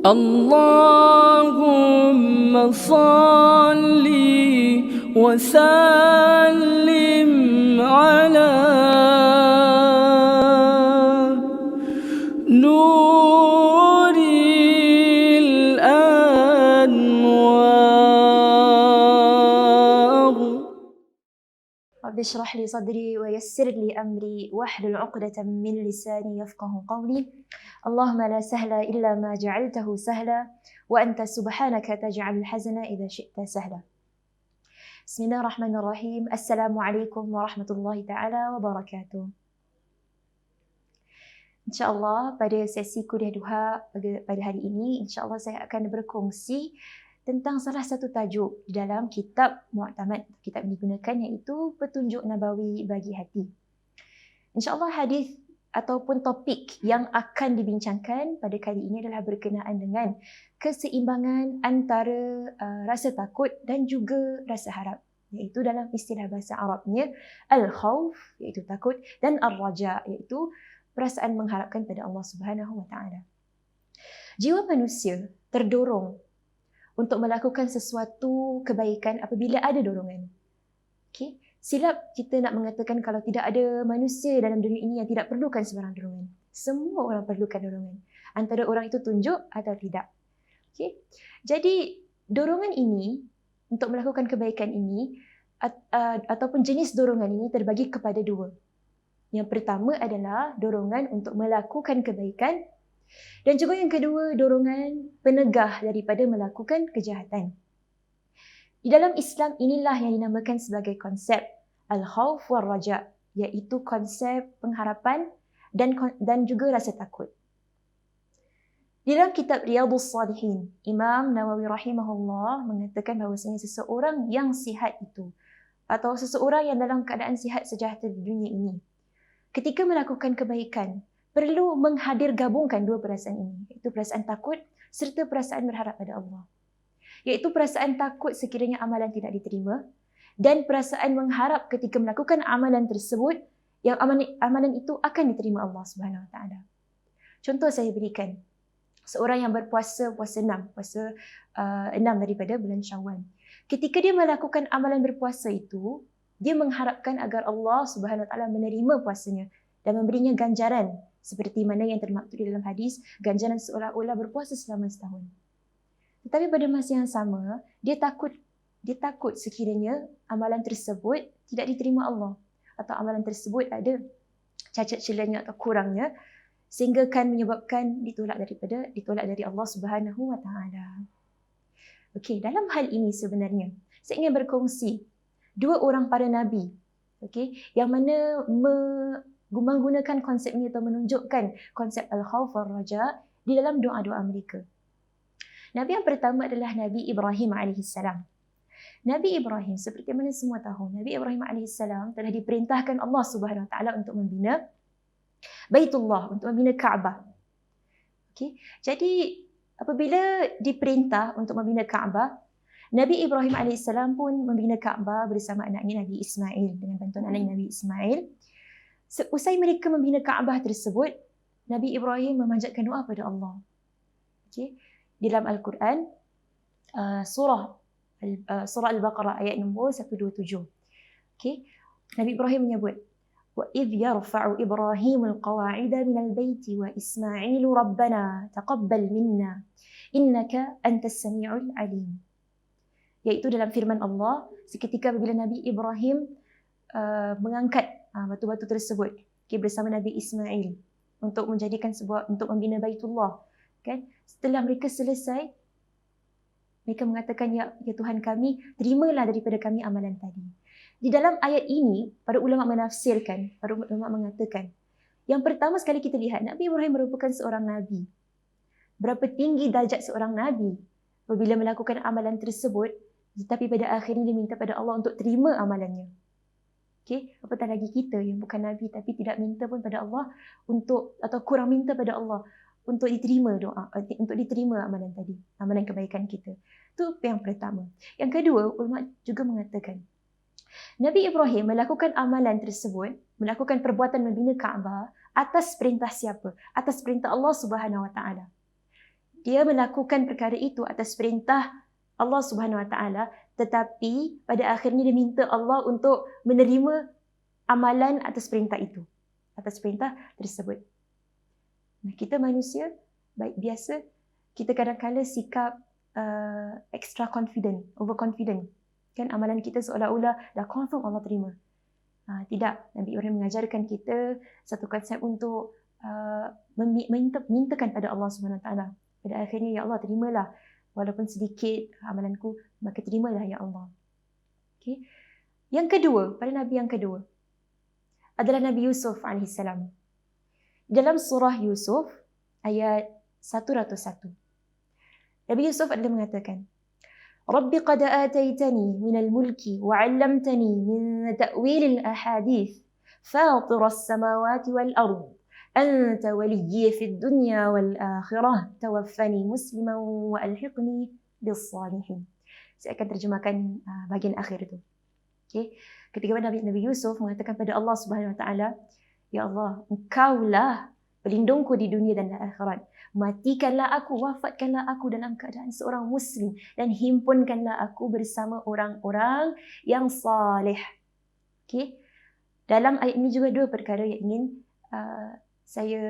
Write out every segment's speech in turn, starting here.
اللهم صل وسلم على نور الأنوار. رب اشرح لي صدري ويسر لي أمري واحلل عقدة من لساني يفقه قولي. اللهم لا سهل إلا ما جعلته سهلا وأنت سبحانك تجعل الحزن إذا شئت سهلا. بسم الله الرحمن الرحيم. Assalamualaikum warahmatullahi taala wabarakatuh. InsyaAllah pada sesi kuliah duha pada hari ini, insyaAllah saya akan berkongsi tentang salah satu tajuk di dalam kitab Mu'tamad, kitab yang digunakan, iaitu Petunjuk Nabawi bagi Hati. InsyaAllah hadis ataupun topik yang akan dibincangkan pada kali ini adalah berkenaan dengan keseimbangan antara rasa takut dan juga rasa harap, iaitu dalam istilah bahasa Arabnya al-khawf, iaitu takut, dan ar-raja, iaitu perasaan mengharapkan pada Allah Subhanahu wa taala. Jiwa manusia terdorong untuk melakukan sesuatu kebaikan apabila ada dorongan. Okey, silap kita nak mengatakan kalau tidak ada manusia dalam dunia ini yang tidak perlukan sebarang dorongan. Semua orang perlukan dorongan. Antara orang itu tunjuk atau tidak. Okey. Jadi dorongan ini untuk melakukan kebaikan ini ataupun jenis dorongan ini terbagi kepada dua. Yang pertama adalah dorongan untuk melakukan kebaikan, dan juga yang kedua dorongan penegah daripada melakukan kejahatan. Di dalam Islam inilah yang dinamakan sebagai konsep al-khawf wal raja, iaitu konsep pengharapan dan juga rasa takut. Di dalam kitab Riyadhus Salihin, Imam Nawawi rahimahullah mengatakan bahawasanya seseorang yang sihat itu, atau seseorang yang dalam keadaan sihat sejahtera di dunia ini, ketika melakukan kebaikan, perlu gabungkan dua perasaan ini, iaitu perasaan takut serta perasaan berharap pada Allah. Iaitu perasaan takut sekiranya amalan tidak diterima, dan perasaan mengharap ketika melakukan amalan tersebut, yang amalan itu akan diterima Allah Subhanahu Wa Taala. Contoh saya berikan, seorang yang berpuasa puasa 6 daripada bulan Syawal. Ketika dia melakukan amalan berpuasa itu, dia mengharapkan agar Allah Subhanahu Wa Taala menerima puasanya dan memberinya ganjaran seperti mana yang termaktub di dalam hadis, ganjaran seolah-olah berpuasa selama setahun. Tetapi pada masa yang sama, dia takut sekiranya amalan tersebut tidak diterima Allah, atau amalan tersebut ada cacat celanya atau kurangnya, sehingga akan menyebabkan ditolak dari Allah Subhanahu Wa Taala. Okey, dalam hal ini sebenarnya saya ingin berkongsi dua orang para nabi, okey, yang mana menggunakan konsep ini atau menunjukkan konsep al-khawf wal raja di dalam doa-doa mereka. Nabi yang pertama adalah Nabi Ibrahim AS. Nabi Ibrahim, seperti mana semua tahu, Nabi Ibrahim AS telah diperintahkan Allah Subhanahu Wa Taala untuk membina Baitullah, untuk membina Kaabah. Okay. Jadi apabila diperintah untuk membina Kaabah, Nabi Ibrahim AS pun membina Kaabah bersama anaknya Nabi Ismail, dengan bantuan anaknya Nabi Ismail. Usai mereka membina Kaabah tersebut, Nabi Ibrahim memanjatkan doa pada Allah. Okay. Di dalam Al-Quran, surah Al-Baqarah ayat nombor 127. Okay. Nabi Ibrahim menyebut, وَإِذْ يَرْفَعُ إِبْرَاهِيمُ الْقَوَاعِدَ مِنَ الْبَيْتِ وَإِسْمَاعِيلُ رَبَّنَا تَقَبَّلْ مِنَّا إِنَّكَ أَنْتَ السَّمِيعُ الْعَلِيمُ. Iaitu dalam firman Allah, seketika apabila Nabi Ibrahim mengangkat batu-batu tersebut, okay, bersama Nabi Ismail untuk membina Baitullah, kan? Setelah mereka selesai, mereka mengatakan, ya Tuhan kami, terimalah daripada kami amalan tadi. Di dalam ayat ini, para ulama menafsirkan, para ulama mengatakan, yang pertama sekali kita lihat, Nabi Ibrahim merupakan seorang Nabi. Berapa tinggi darjat seorang Nabi apabila melakukan amalan tersebut, tetapi pada akhirnya dia minta pada Allah untuk terima amalannya. Okay? Apatah lagi kita yang bukan Nabi tapi tidak minta pun pada Allah atau kurang minta pada Allah untuk diterima doa, untuk diterima amalan tadi, amalan kebaikan kita. Itu yang pertama. Yang kedua, ulama juga mengatakan, Nabi Ibrahim melakukan amalan tersebut, melakukan perbuatan membina Kaabah atas perintah siapa? Atas perintah Allah Subhanahu Wa Taala. dia melakukan perkara itu atas perintah Allah Subhanahu Wa Taala, tetapi pada akhirnya dia minta Allah untuk menerima amalan atas perintah itu, atas perintah tersebut. Nah, kita manusia baik biasa, kita kadang-kadang sikap extra confident, overconfident. Kan amalan kita seolah-olah dah confirm Allah terima. Tidak, Nabi Ibrahim mengajarkan kita satu konsep untuk mintakan pada Allah Subhanahu Wa Taala. Pada akhirnya, ya Allah, terimalah walaupun sedikit amalanku, maka terimalah ya Allah. Okay. Yang kedua, pada Nabi yang kedua adalah Nabi Yusuf alaihissalam. Dalam surah Yusuf ayat 101, Nabi Yusuf adalah mengatakan, Rabbi qad ataitani minal mulki wa 'allamtani min ta'wilil ahadith fatir as-samawati wal ard anta waliyyi fid dunya wal akhirah tawaffani musliman wa alhiqni bis salihin. Saya akan terjemahkan bahagian akhir itu. Okay. Ketika Nabi Yusuf mengatakan pada Allah Subhanahu Wa Taala, ya Allah, Engkaulah pelindungku di dunia dan akhirat. Matikanlah aku, wafatkanlah aku dalam keadaan seorang Muslim dan himpunkanlah aku bersama orang-orang yang saleh. Okay. Dalam ayat ini juga dua perkara yang ingin saya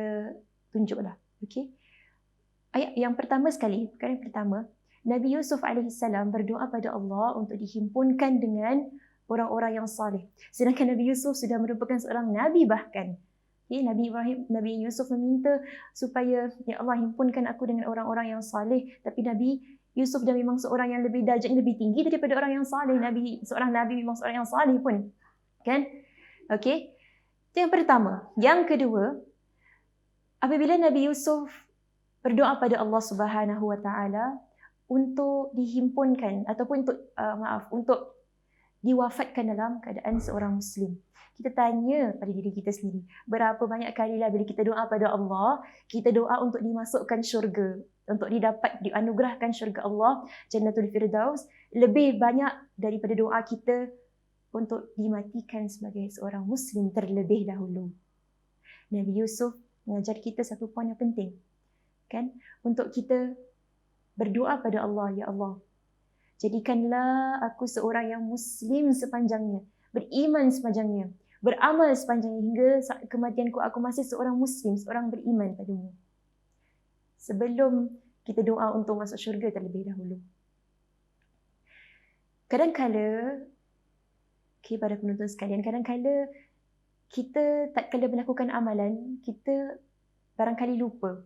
tunjuklah. Okay. Ayat yang pertama sekali, perkara yang pertama, Nabi Yusuf alaihissalam berdoa pada Allah untuk dihimpunkan dengan orang-orang yang saleh. Sedangkan Nabi Yusuf sudah merupakan seorang nabi bahkan. Okay, Nabi Yusuf meminta supaya ya Allah himpunkan aku dengan orang-orang yang saleh, tapi Nabi Yusuf dah memang seorang yang lebih darjatnya lebih tinggi daripada orang yang saleh. Seorang nabi memang seorang yang saleh pun. Kan? Okey. Itu yang pertama. Yang kedua, apabila Nabi Yusuf berdoa pada Allah Subhanahu Wa Taala untuk dihimpunkan ataupun untuk diwafatkan dalam keadaan seorang Muslim. Kita tanya pada diri kita sendiri, berapa banyak kalilah bila kita doa pada Allah, kita doa untuk dimasukkan syurga, untuk dianugerahkan syurga Allah, Jannatul Firdaus, lebih banyak daripada doa kita untuk dimatikan sebagai seorang Muslim terlebih dahulu. Nabi Yusuf mengajar kita satu poin yang penting, kan? Untuk kita berdoa pada Allah, ya Allah, jadikanlah aku seorang yang Muslim sepanjangnya, beriman sepanjangnya, beramal sepanjangnya hingga saat kematianku aku masih seorang Muslim, seorang beriman padamu. Sebelum kita doa untuk masuk syurga terlebih dahulu. Kadang-kala, para penonton sekalian, kadang-kala kita tak kala melakukan amalan, kita barangkali lupa.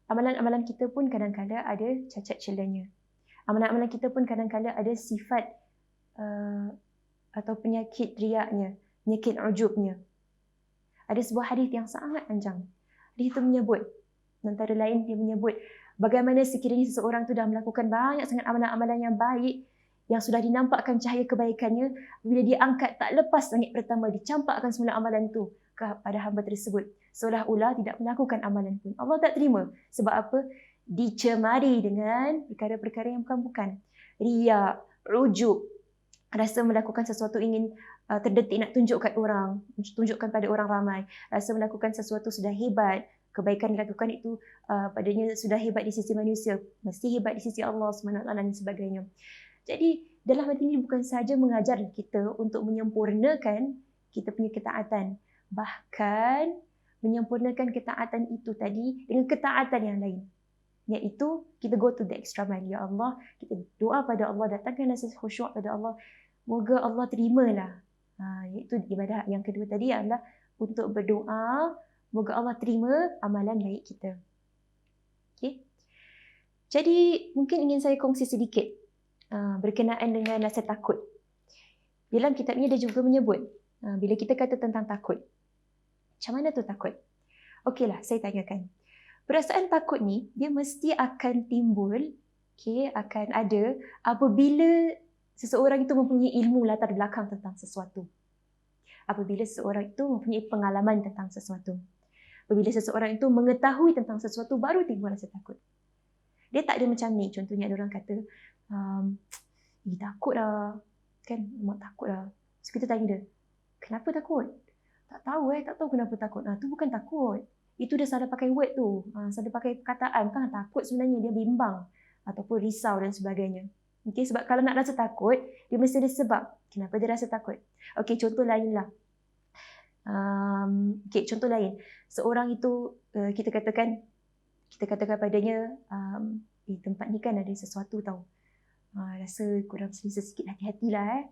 Amalan-amalan kita pun kadang-kala ada cacat celanya. Amalan-amalan kita pun kadang-kala ada sifat atau penyakit riaknya, penyakit ujubnya. Ada sebuah hadis yang sangat panjang. Hadis itu menyebut, antara lain dia menyebut bagaimana sekiranya seseorang itu dah melakukan banyak sangat amalan-amalan yang baik, yang sudah dinampakkan cahaya kebaikannya, bila dia angkat tak lepas langit pertama, dicampakkan semula amalan itu kepada hamba tersebut, seolah-olah tidak melakukan amalan pun. Allah tak terima. Sebab apa? Dicemari dengan perkara-perkara yang bukan-bukan. Riak, ujub, rasa melakukan sesuatu ingin terdetik nak tunjukkan pada orang ramai, rasa melakukan sesuatu sudah hebat, kebaikan dilakukan itu padanya sudah hebat di sisi manusia, mesti hebat di sisi Allah SWT dan sebagainya. Jadi dalam hal ini bukan sahaja mengajar kita untuk menyempurnakan kita punya ketaatan, bahkan menyempurnakan ketaatan itu tadi dengan ketaatan yang lain, iaitu kita go to the extra mile. Ya Allah, kita doa pada Allah, datangkan rasa khusyuk pada Allah, moga Allah terimalah. Iaitu ibadah yang kedua tadi adalah untuk berdoa, moga Allah terima amalan baik kita. Okay. Jadi mungkin ingin saya kongsi sedikit berkenaan dengan rasa takut. Dalam kitab ini dia juga menyebut bila kita kata tentang takut, macam mana tu takut? Okeylah, saya tanyakan. Perasaan takut ni dia mesti akan timbul, akan ada apabila seseorang itu mempunyai ilmu latar belakang tentang sesuatu. Apabila seseorang itu mempunyai pengalaman tentang sesuatu. Apabila seseorang itu mengetahui tentang sesuatu, baru timbul rasa takut. Dia tak ada macam ni. Contohnya ada orang kata, takut lah. Kan, mak takut lah. So kita tanya dia, kenapa takut? Tak tahu kenapa takut. Tu bukan takut. itu dia salah pakai word tu, salah pakai perkataan kan, takut sebenarnya dia bimbang ataupun risau dan sebagainya. Okay, sebab kalau nak rasa takut, dia mesti ada sebab kenapa dia rasa takut. Okay, contoh lain lah. Contoh lain, seorang itu kita katakan padanya, tempat ni kan ada sesuatu tau, rasa kurang selesa sikit, hati-hatilah.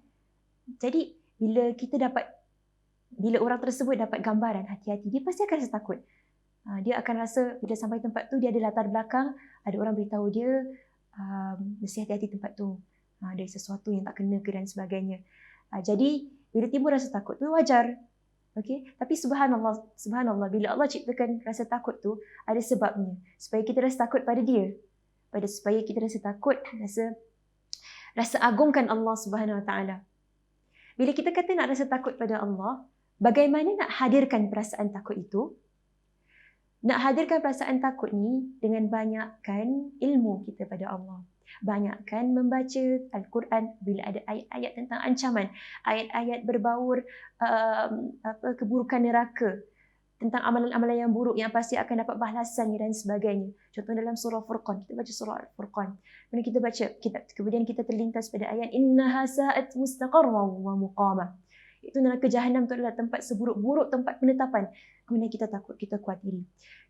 Jadi bila orang tersebut dapat gambaran hati-hati, dia pasti akan rasa takut. Dia akan rasa bila sampai tempat tu, dia ada latar belakang, ada orang beritahu dia, mesti hati-hati tempat tu, ada sesuatu yang tak kena ke dan sebagainya. Jadi bila timbul rasa takut tu wajar. Okay? Tapi subhanallah, bila Allah ciptakan rasa takut tu, ada sebabnya. Supaya kita rasa takut pada dia. Supaya kita rasa takut, rasa agungkan Allah Subhanahu Wa Taala. Bila kita kata nak rasa takut pada Allah, bagaimana nak hadirkan perasaan takut itu? Nak hadirkan perasaan takut ni dengan banyakkan ilmu kita pada Allah. Banyakkan membaca Al-Quran bila ada ayat-ayat tentang ancaman, ayat-ayat berbaur keburukan neraka, tentang amalan-amalan yang buruk yang pasti akan dapat balasannya dan sebagainya. Contoh dalam surah Furqan, kita baca surah Al-Furqan. Kemudian kita baca, kemudian kita terlintas pada ayat innaha sa'at mustaqarran wa muqama. Itu neraka Jahannam itu adalah tempat seburuk-buruk tempat penetapan. Kemudian kita takut, kita kuatiri.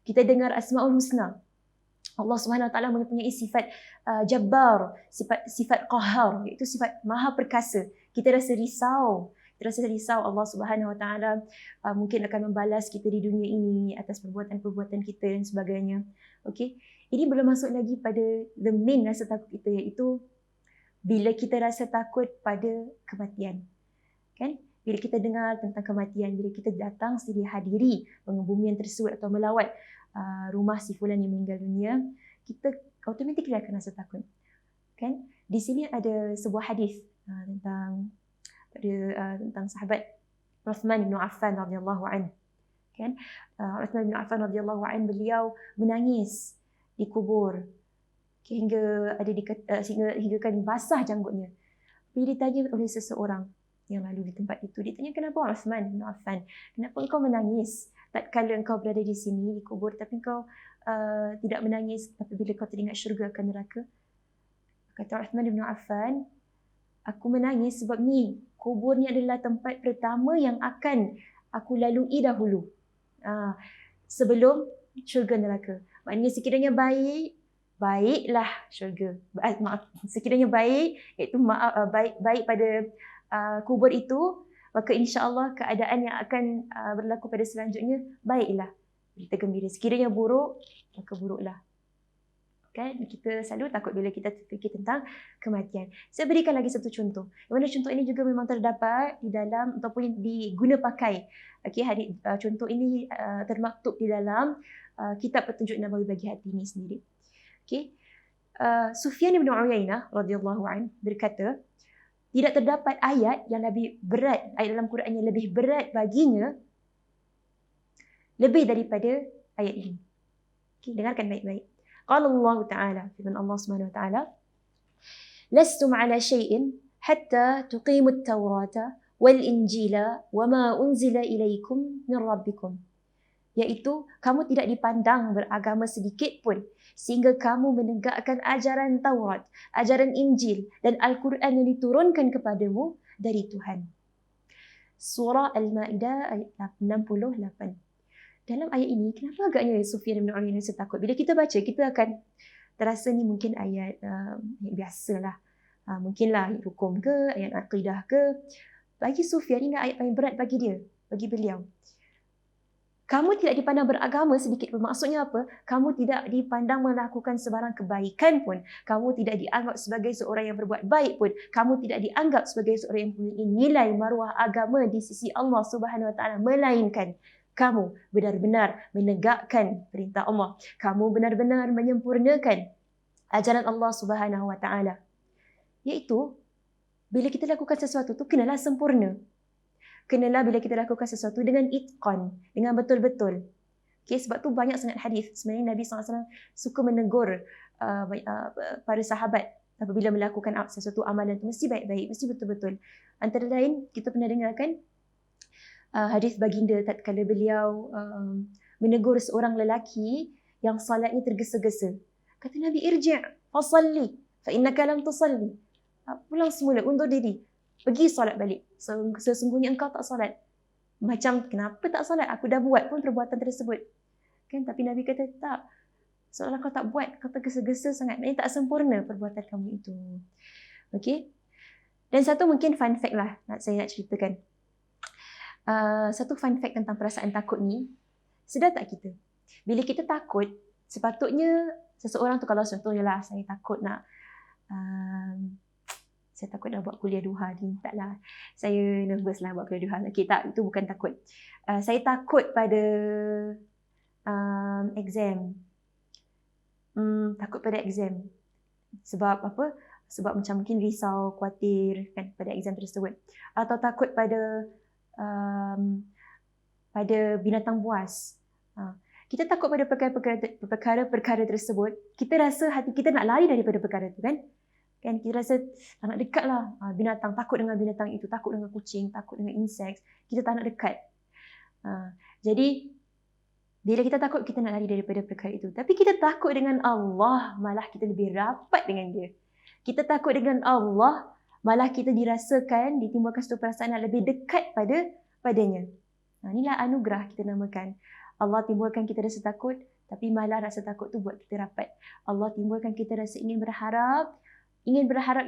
Kita dengar Asmaul Husna. Allah Subhanahu Wa Taala mempunyai sifat Jabbar, sifat Qahar, iaitu sifat Maha Perkasa. Kita rasa risau. Allah Subhanahu Wa Taala mungkin akan membalas kita di dunia ini atas perbuatan-perbuatan kita dan sebagainya. Okey. Ini belum masuk lagi pada the main rasa takut kita, iaitu bila kita rasa takut pada kematian. Kan? Bila kita dengar tentang kematian, bila kita datang sedia hadiri pengebumian tersebut atau melawat rumah si fulan yang meninggal dunia, kita automatically akan rasa takut. Kan? Di sini ada sebuah hadis tentang sahabat Uthman bin Affan radhiyallahu anhu. Kan? Uthman bin Affan radhiyallahu anhu, beliau menangis di kubur hingga kan basah janggutnya. Bila ditanya oleh seseorang yang lalu di tempat itu, dia tanya, kenapa Uthman bin Affan? Kenapa engkau menangis tatkala engkau berada di sini di kubur, tapi engkau tidak menangis apabila kau teringat syurga akan neraka? Kata Uthman bin Affan, aku menangis sebab ni kubur ni adalah tempat pertama yang akan aku lalui dahulu sebelum syurga neraka. Maknanya sekiranya baiklah syurga. Sekiranya baik, iaitu baik pada kubur itu, maka insya-Allah keadaan yang akan berlaku pada selanjutnya baiklah. Kita gembira. Sekiranya buruk, maka buruklah. Kan? Kita selalu takut bila kita terfikir tentang kematian. Saya berikan lagi satu contoh. Yang mana contoh ini juga memang terdapat di dalam ataupun diguna pakai. Okey, contoh ini termaktub di dalam kitab Petunjuk Nabawi bagi Hati ini sendiri. Okey. Sufyan bin Uyainah radhiyallahu anhu berkata, tidak terdapat ayat yang lebih berat, ayat dalam Quran yang lebih berat baginya lebih daripada ayat ini. Okay, dengarkan baik-baik. Qala Allah Ta'ala, firman Allah Subhanahu Wa Ta'ala, "Lastum 'ala syai'in hatta tuqimut Taurata wal Injila wa ma unzila ilaikum min rabbikum." Iaitu, kamu tidak dipandang beragama sedikit pun sehingga kamu menegakkan ajaran Taurat, ajaran Injil dan Al-Quran yang diturunkan kepadamu dari Tuhan. Surah Al-Ma'idah ayat 68. Dalam ayat ini, kenapa agaknya Sufyan bin Uyainah rasa takut? Bila kita baca, kita akan terasa ni mungkin ayat biasalah. Mungkinlah ayat hukum ke, ayat akidah ke. Bagi Sufyan, ini ayat paling berat bagi dia, bagi beliau. Kamu tidak dipandang beragama sedikit pun. Maksudnya apa? Kamu tidak dipandang melakukan sebarang kebaikan pun. Kamu tidak dianggap sebagai seorang yang berbuat baik pun. Kamu tidak dianggap sebagai seorang yang mempunyai nilai maruah agama di sisi Allah Subhanahu Wa Taala, melainkan kamu benar-benar menegakkan perintah Allah. Kamu benar-benar menyempurnakan ajaran Allah Subhanahu Wa Taala. Iaitu, bila kita lakukan sesuatu tu, kenalah sempurna. Kenalah bila kita lakukan sesuatu dengan itqan, dengan betul-betul. Okay, sebab tu banyak sangat hadis. Sebenarnya Nabi SAW suka menegur para sahabat apabila melakukan sesuatu amalan itu, mesti baik-baik, mesti betul-betul. Antara lain, kita pernah dengarkan hadis baginda tatkala beliau menegur seorang lelaki yang salatnya tergesa-gesa. Kata Nabi, irji' fasalli fa innaka lam tusalli. Pulang semula, undur diri. Pergi solat balik. Sesungguhnya engkau tak solat. Macam, kenapa tak solat? Aku dah buat pun perbuatan tersebut. Kan? Tapi Nabi kata, tak. Seolah kau tak buat, kau tergesa-gesa sangat. Ini tak sempurna perbuatan kamu itu. Okey? Dan satu mungkin fun fact lah, saya nak ceritakan. Satu fun fact tentang perasaan takut ni, sedar tak kita? Bila kita takut, sepatutnya seseorang tu, kalau contohnya lah, saya takut nak buat kuliah duha ni. Taklah. Saya nervous lah buat kuliah duha. Okay, tak. Itu bukan takut. Saya takut pada exam. Takut pada exam. Sebab apa? Sebab macam mungkin risau, khawatir kan pada exam tersebut. Atau takut pada binatang buas. Kita takut pada perkara-perkara tersebut. Kita rasa hati kita nak lari daripada perkara itu kan? Kan kita rasa tak nak dekat lah binatang, takut dengan binatang itu, takut dengan kucing, takut dengan inseks, kita tak nak dekat. Jadi bila kita takut, kita nak lari daripada perkara itu. Tapi kita takut dengan Allah, malah kita lebih rapat dengan dia. Kita takut dengan Allah, malah kita dirasakan, ditimbulkan satu perasaan yang lebih dekat padanya. Inilah anugerah kita namakan. Allah timbulkan kita rasa takut, tapi malah rasa takut tu buat kita rapat. Allah timbulkan kita rasa ingin berharap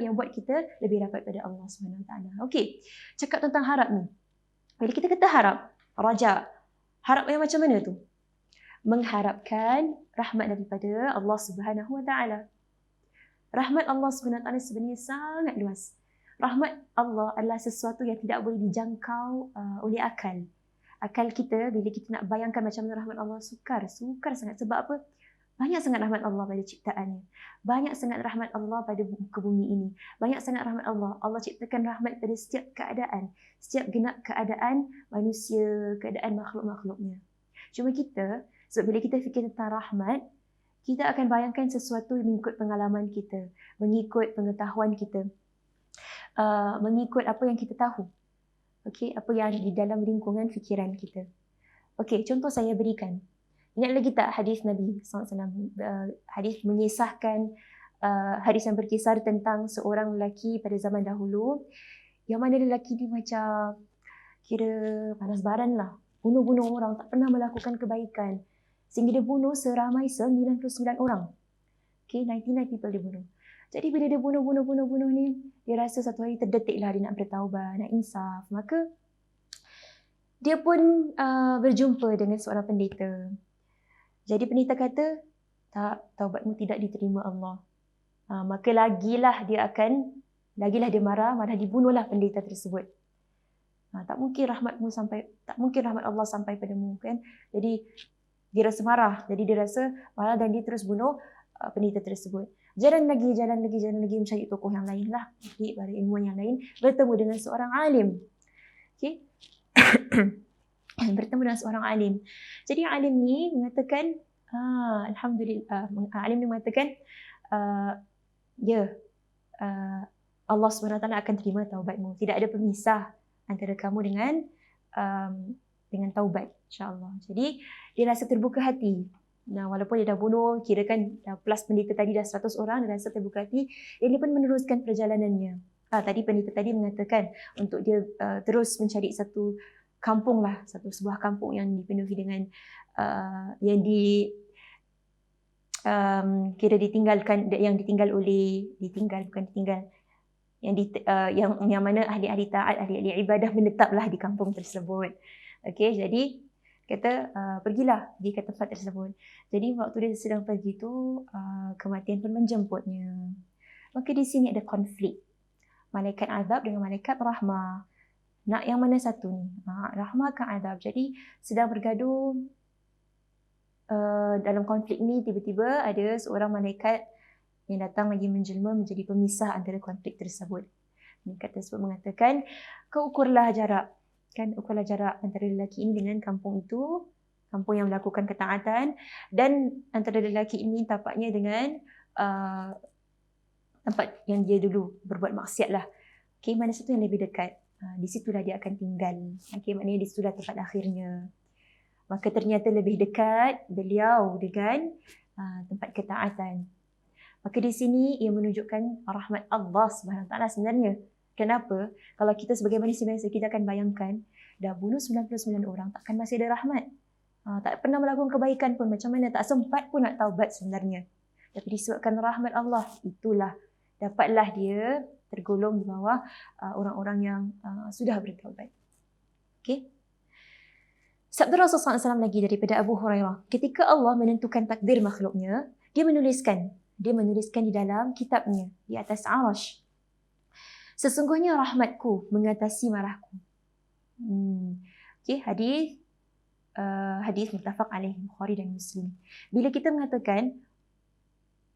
yang buat kita lebih rapat pada Allah SWT. Okey, cakap tentang harap ni. Bila kita kata harap, raja, harap yang macam mana tu? Mengharapkan rahmat daripada Allah Subhanahu Wa Taala. Rahmat Allah Subhanahu Wa Taala sebenarnya sangat luas. Rahmat Allah adalah sesuatu yang tidak boleh dijangkau oleh akal. Akal kita, bila kita nak bayangkan macam mana rahmat Allah, sukar sangat. Sebab apa? Banyak sangat rahmat Allah pada ciptaannya. Banyak sangat rahmat Allah pada muka bumi ini. Banyak sangat rahmat Allah. Allah ciptakan rahmat pada setiap keadaan. Setiap genap keadaan manusia, keadaan makhluk-makhluknya. Cuma kita, sebab bila kita fikir tentang rahmat, kita akan bayangkan sesuatu mengikut pengalaman kita, mengikut pengetahuan kita, mengikut apa yang kita tahu. Okey, apa yang di dalam lingkungan fikiran kita. Okey, contoh saya berikan. Ingat lagi tak hadis Nabi SAW? Hadis mengisahkan, hadis yang berkisar tentang seorang lelaki pada zaman dahulu, yang mana lelaki ni macam kira panas baran lah. Bunuh-bunuh orang, tak pernah melakukan kebaikan. Sehingga dia bunuh seramai 99 orang. Okay, 99 people dia bunuh. Jadi bila dia bunuh ni, dia rasa satu hari terdetik lah dia nak bertaubat, nak insaf. Maka dia pun berjumpa dengan seorang pendeta. Jadi pendeta kata, tak, taubatmu tidak diterima Allah. Maka lagilah dia marah, malah dibunuhlah pendeta tersebut. Tak mungkin rahmat Allah sampai padamu kan. Jadi dia rasa marah. Jadi dia rasa marah dan dia terus bunuh pendeta tersebut. Jalan lagi mencari tokoh yang lain lah. Para ilmuwan yang lain. Bertemu dengan seorang alim. Okay. Bertemu dengan seorang alim. Jadi alim ni mengatakan, Alhamdulillah, alim ni mengatakan, Allah SWT akan terima taubatmu. Tidak ada pemisah antara kamu dengan taubat, insyaAllah. Jadi dia rasa terbuka hati. Nah, walaupun dia dah bunuh, kirakan dah plus pendeta tadi dah 100 orang, dia rasa terbuka hati. Dia pun meneruskan perjalanannya. Tadi pendeta tadi mengatakan untuk dia terus mencari satu kampung lah, sebuah kampung yang dipenuhi dengan yang mana ahli-ahli taat, ahli-ahli ibadah menetaplah di kampung tersebut. Okey, jadi kata pergi ke tempat tersebut. Jadi waktu dia sedang pergi tu, kematian pun menjemputnya. Maka di sini ada konflik malaikat azab dengan malaikat rahmah. Nak yang mana satu ni? Rahmah ke azab? Jadi sedang bergaduh. Dalam konflik ni tiba-tiba ada seorang malaikat yang datang lagi menjelma menjadi pemisah antara konflik tersebut. Malaikat tersebut mengatakan, kau ukurlah jarak antara lelaki ini dengan kampung itu, kampung yang melakukan ketaatan, dan antara lelaki ini tampaknya dengan tempat yang dia dulu berbuat maksiat lah. Okay, mana satu yang lebih dekat? Di situlah dia akan tinggal. Okay, maknanya di situlah tempat akhirnya. maka ternyata lebih dekat beliau dengan tempat ketaatan. Maka di sini ia menunjukkan rahmat Allah Subhanahu Wa Taala sebenarnya. Kenapa? Kalau kita sebagai manusia biasa, kita akan bayangkan dah bunuh 99 orang, takkan masih ada rahmat. Tak pernah melakukan kebaikan pun, macam mana tak sempat pun nak taubat sebenarnya. Tapi disebabkan rahmat Allah, itulah dapatlah dia tergolong di bawah orang-orang yang sudah bertaubat. Okey. Sabda Rasulullah SAW lagi daripada Abu Hurairah, ketika Allah menentukan takdir makhluknya, dia menuliskan di dalam kitabnya di atas arash, sesungguhnya rahmatku mengatasi marahku. Okey, hadis muttafaq alaih Bukhari dan Muslim. Bila kita mengatakan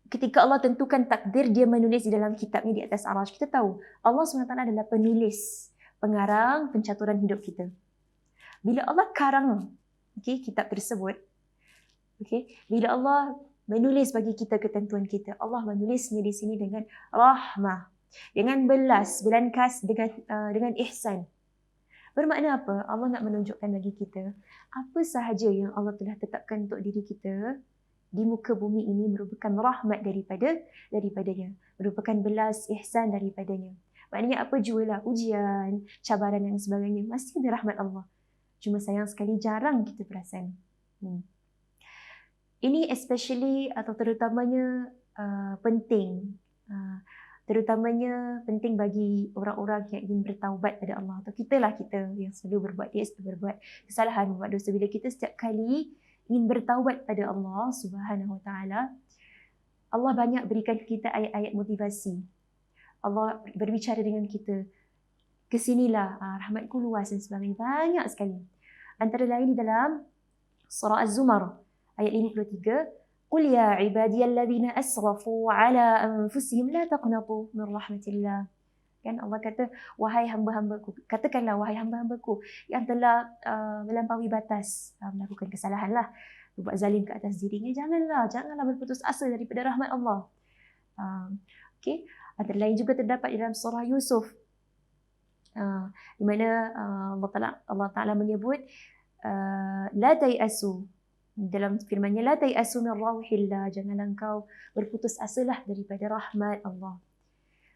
ketika Allah tentukan takdir, dia menulis di dalam kitabnya di atas arash, kita tahu Allah SWT adalah penulis, pengarang, pencaturan hidup kita. Bila Allah karang kitab tersebut, bila Allah menulis bagi kita ketentuan kita, Allah menulisnya di sini dengan rahmah, dengan belas, dengan ihsan. Bermakna apa? Allah nak menunjukkan bagi kita apa sahaja yang Allah telah tetapkan untuk diri kita di muka bumi ini merupakan rahmat daripadanya, merupakan belas ihsan daripadanya. Maknanya apa jualah ujian, cabaran dan sebagainya, masih ada rahmat Allah. Cuma sayang sekali jarang kita perasan. Ini especially atau terutamanya penting. Terutamanya penting bagi orang-orang yang ingin bertaubat pada Allah. Atau kita yang selalu berbuat kesalahan, membuat dosa. Bila kita setiap kali ingin bertaubat pada Allah Subhanahu Wa Taala, Allah banyak berikan kita ayat-ayat motivasi. Allah berbicara dengan kita, kesinilah, rahmatku luas dan sebagainya. Banyak sekali. Antara lain di dalam surah Az-Zumar ayat 53, Qul ya ibadiyalladzina asrafu ala anfusihim la taqnatu min rahmatillah. Kan Allah kata, wahai hamba-hambaku, katakanlah wahai hamba-hambaku yang telah melampaui batas, melakukan kesalahan lah, berbuat zalim ke atas dirinya, janganlah berputus asa daripada rahmat Allah. Antara lain juga terdapat dalam surah Yusuf, di mana Allah Ta'ala menyebut la tayasu, dalam firman-Nya, la tayasu min rauhillah, janganlah engkau berputus asalah daripada rahmat Allah.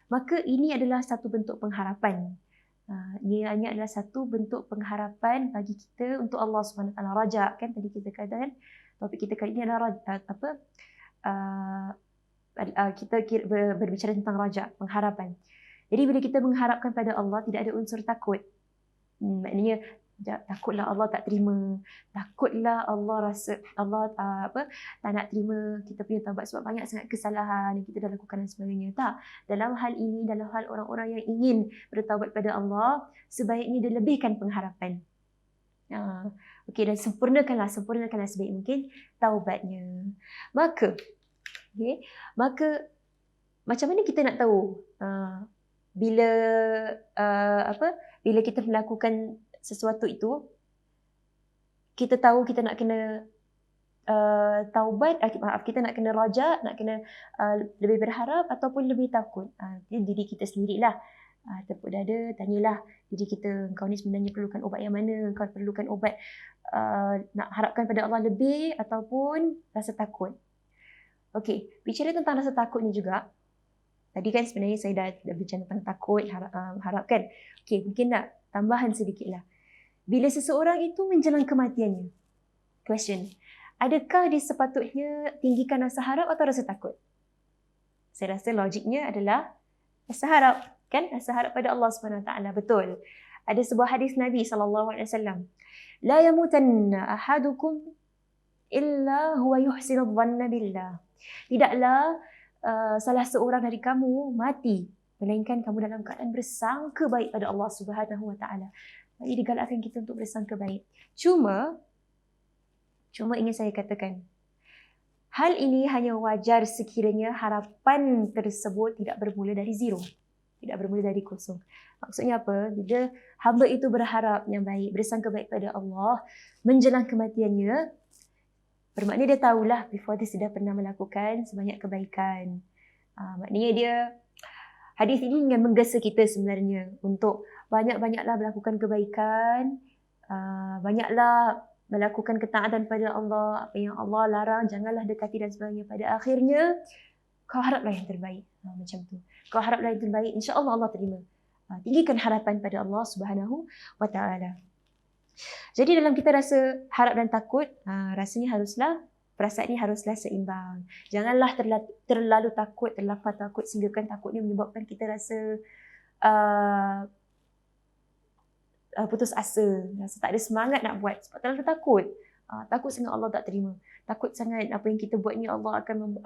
Maka ini adalah satu bentuk pengharapan. Ianya adalah satu bentuk pengharapan bagi kita untuk Allah SWT. Raja, kan tadi kita katakan topik kita kali ini adalah kita berbicara tentang raja, pengharapan. Jadi bila kita mengharapkan pada Allah, tidak ada unsur takut. Maknanya takutlah Allah tak terima, takutlah Allah rasa Allah tak nak terima kita punya taubat sebab banyak sangat kesalahan yang kita dah lakukan dan sebagainya. Tak, dalam hal ini, dalam hal orang-orang yang ingin bertaubat pada Allah, sebaiknya dia lebihkan pengharapan. Dan sempurnakanlah sebaik mungkin taubatnya. Maka macam mana kita nak tahu bila kita melakukan sesuatu itu, kita tahu kita nak kena taubat, kita nak kena raja, nak kena lebih berharap ataupun lebih takut. Diri kita sendirilah. Tepuk dada, tanyalah diri kita, engkau ni sebenarnya perlukan obat yang mana? Engkau perlukan obat nak harapkan pada Allah lebih ataupun rasa takut? Okey, bicara tentang rasa takut ni juga, tadi kan sebenarnya saya dah bicara tentang takut, harapkan. Okey, mungkin nak tambahan sedikit lah. Bila seseorang itu menjelang kematiannya, question, adakah dia sepatutnya tinggikan rasa harap atau rasa takut? Saya rasa logiknya adalah rasa harap, kan? Rasa harap pada Allah SWT. Betul. Ada sebuah hadis Nabi SAW. La yamutanna ahadukum illa huwa yuhsinu dhanna billah. Tidaklah salah seorang dari kamu mati, melainkan kamu dalam keadaan bersangka baik pada Allah Subhanahu Wa Taala. Jadi digalakkan kita untuk bersangka baik. Cuma ingin saya katakan, hal ini hanya wajar sekiranya harapan tersebut tidak bermula dari zero, tidak bermula dari kosong. Maksudnya apa? Bila hamba itu berharap yang baik, bersangka baik pada Allah menjelang kematiannya, bermakna dia tahulah before dia sudah pernah melakukan sebanyak kebaikan. Maknanya hadis ini ingin menggesa kita sebenarnya untuk banyak-banyaklah melakukan kebaikan, banyaklah melakukan ketaatan pada Allah, apa yang Allah larang janganlah dekati dan sebagainya. Pada akhirnya kau haraplah yang terbaik. Macam tu. Kau haraplah yang terbaik, insya-Allah Allah terima. Tinggikan harapan pada Allah Subhanahu wa taala. Jadi dalam kita rasa harap dan takut, rasanya perasaan ini haruslah seimbang. Janganlah terlalu takut, terlampau takut sehingga kan takut ni menyebabkan kita rasa putus asa, rasa tak ada semangat nak buat sebab terlalu takut. Takut sangat Allah tak terima. Takut sangat apa yang kita buat ni Allah akan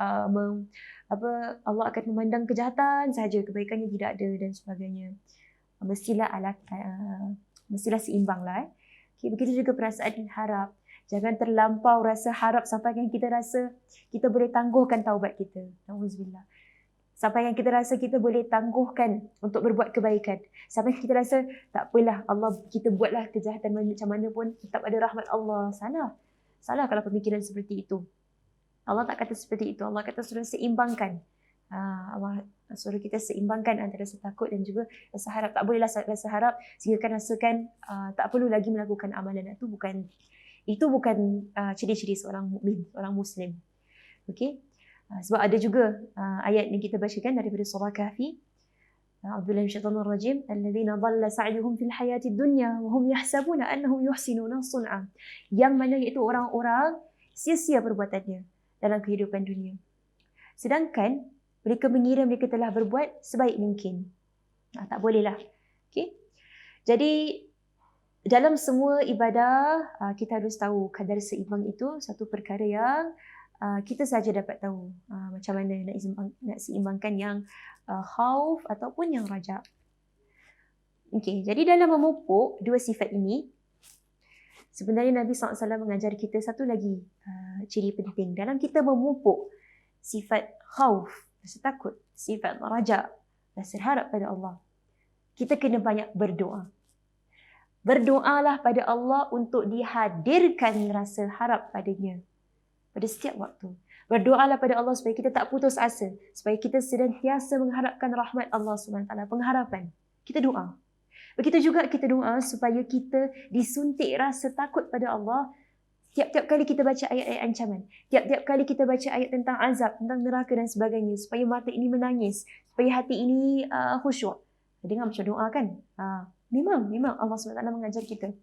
Allah akan memandang kejahatan saja, kebaikannya tidak ada dan sebagainya. Mestilah seimbanglah. Okay, begitu juga perasaan harap. Jangan terlampau rasa harap sampai yang kita rasa kita boleh tangguhkan taubat kita. Nauzubillah. Sampai yang kita rasa kita boleh tangguhkan untuk berbuat kebaikan. Sampai kita rasa tak apalah Allah, kita buatlah kejahatan macam mana pun tetap ada rahmat Allah. Salah kalau pemikiran seperti itu. Allah tak kata seperti itu. Allah kata suruh seimbangkan. Allah suruh kita seimbangkan antara rasa takut dan juga rasa harap. Tak bolehlah rasa harap sehingga kan rasakan tak perlu lagi melakukan amalan. Itu bukan ciri-ciri seorang mukmin, seorang Muslim. Okey. Sebab ada juga ayat yang kita bacakan daripada surah Kahfi. A'udzubillahi minasyaitonir rajim. Alladzina dhalla sa'yuhum fil hayatid dunya wa hum yahsabuna annahum yuhsinuna sun'a. Yang mana iaitu orang-orang sia-sia perbuatannya dalam kehidupan dunia. Sedangkan mereka mengira mereka telah berbuat sebaik mungkin. Tak bolehlah. Okey. Jadi dalam semua ibadah kita harus tahu kadar seimbang itu satu perkara yang kita saja dapat tahu macam mana nak seimbangkan yang khauf ataupun yang raja. Okey, jadi dalam memupuk dua sifat ini, sebenarnya Nabi SAW mengajar kita satu lagi ciri penting. Dalam kita memupuk sifat khauf, rasa takut, sifat raja, rasa harap pada Allah, kita kena banyak berdoa. Berdoalah pada Allah untuk dihadirkan rasa harap padanya pada setiap waktu. Berdoalah pada Allah supaya kita tak putus asa, supaya kita senantiasa mengharapkan rahmat Allah SWT, pengharapan. Kita doa. Begitu juga kita doa supaya kita disuntik rasa takut pada Allah tiap-tiap kali kita baca ayat-ayat ancaman, tiap-tiap kali kita baca ayat tentang azab, tentang neraka dan sebagainya, supaya mata ini menangis, supaya hati ini khusyuk. Dengar macam doa kan? Memang Allah SWT mengajar kita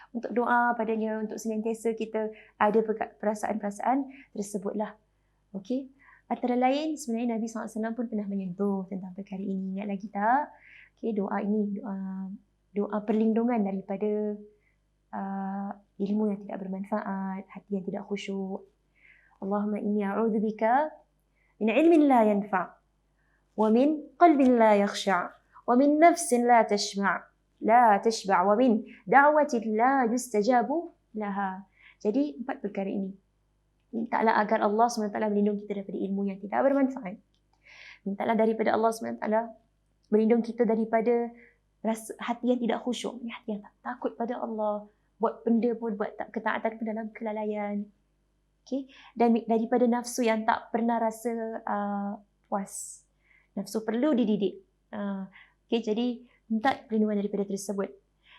untuk doa padanya, untuk senantiasa kita ada perasaan-perasaan tersebutlah. Okey. Antara lain sebenarnya Nabi SAW pun pernah menyentuh tentang perkara ini. Ingat lagi tak? Okey, doa ini doa perlindungan daripada ilmu yang tidak bermanfaat, hati yang tidak khusyuk. Allahumma inni a'udzubika min ilmin la yanfa' wa min qalbin la yakhsha' wa min nafsin la tashma' wa min da'watin la yustajabu laha. Jadi 4 perkara ini. Mintalah agar Allah SWT melindungi kita daripada ilmu yang tidak bermanfaat. Mintalah daripada Allah SWT melindungi kita daripada rasa hati yang tidak khusyuk, hati yang tak takut pada Allah, buat benda pun, buat ketaatan pun dalam kelalaian. Okay? Dan daripada nafsu yang tak pernah rasa puas. Nafsu perlu dididik. Okay, jadi minta perlindungan daripada tersebut.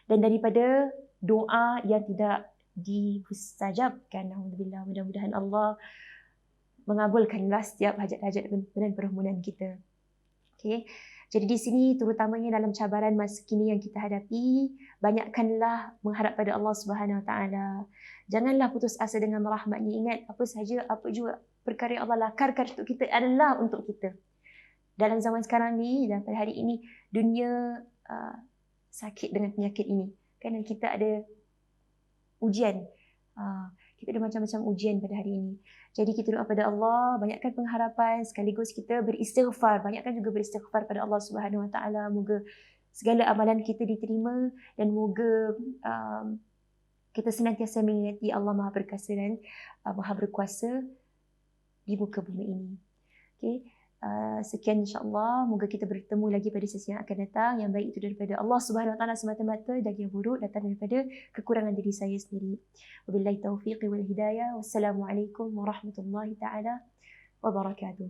Dan daripada doa yang tidak dimustajabkan. Alhamdulillah, mudah-mudahan Allah mengabulkanlah setiap hajat-hajat dan permohonan kita. Okay. Jadi di sini terutamanya dalam cabaran masa kini yang kita hadapi, banyakkanlah mengharap pada Allah Subhanahu Wa Taala. Janganlah putus asa dengan rahmat-Nya. Ingat apa juga perkara yang Allah lakarkan untuk kita adalah untuk kita. Dalam zaman sekarang ni dan pada hari ini, dunia sakit dengan penyakit ini. Kan kita ada ujian. Kita ada macam-macam ujian pada hari ini. Jadi kita doa pada Allah, banyakkan pengharapan, sekaligus kita beristighfar. Banyakkan juga beristighfar pada Allah Subhanahu Wa Taala. Moga segala amalan kita diterima dan moga kita senantiasa mengingati Allah Maha Perkasa dan Maha Berkuasa di muka bumi ini. Okay. Sekian insya-Allah, moga kita bertemu lagi pada sesi yang akan datang. Yang baik itu daripada Allah Subhanahu Wa Taala semata-mata dan yang buruk datang daripada kekurangan diri saya sendiri. Wabillahi taufiq wal hidayah. Wassalamualaikum warahmatullahi taala wabarakatuh.